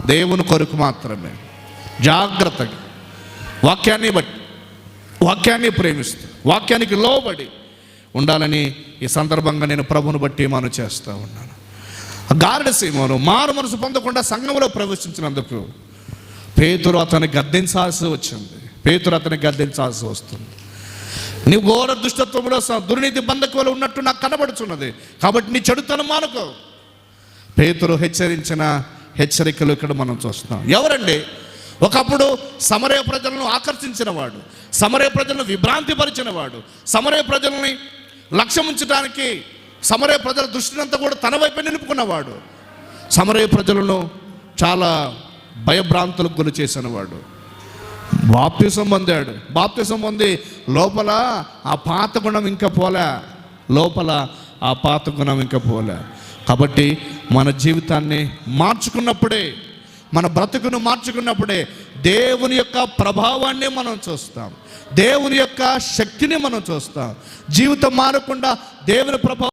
దేవుని కొరకు మాత్రమే జాగ్రత్తగా వాక్యాన్ని ప్రేమిస్తూ వాక్యానికి లోబడి ఉండాలని ఈ సందర్భంగా నేను ప్రభువును బట్టి మనం చేస్తూ ఉన్నాను. గారడి సీమోను మారు మనసు పొందకుండా సంఘంలో ప్రవేశించినందుకు పేతురు అతన్ని గద్దించాల్సి వస్తుంది. నీవు ఘోర దుష్టత్వంలో దుర్నీతి బంధకులు ఉన్నట్టు నాకు కనబడుచున్నది, కాబట్టి నీ చెడుతనం మానుకో. పేతురు హెచ్చరించిన హెచ్చరికలు ఇక్కడ మనం చూస్తున్నాం. ఎవరండి? ఒకప్పుడు సమరయ ప్రజలను ఆకర్షించిన వాడు, సమరయ ప్రజలను విభ్రాంతిపరిచిన వాడు, సమరయ ప్రజల్ని లక్ష్యం ఉంచడానికి సమరయ ప్రజల దృష్టినంతా కూడా తన వైపు నిలుపుకున్నవాడు, సమరయ ప్రజలను చాలా భయభ్రాంతులకు గురి చేసిన వాడు. బాప్తిసం పొంది లోపల ఆ పాత గుణం ఇంకా పోలే. కాబట్టి మన జీవితాన్ని మార్చుకున్నప్పుడే, మన బ్రతుకును మార్చుకున్నప్పుడే దేవుని యొక్క ప్రభావాన్ని మనం చూస్తాం, దేవుని యొక్క శక్తిని మనం చూస్తాం. జీవితం మారకుండా దేవుని ప్రభావం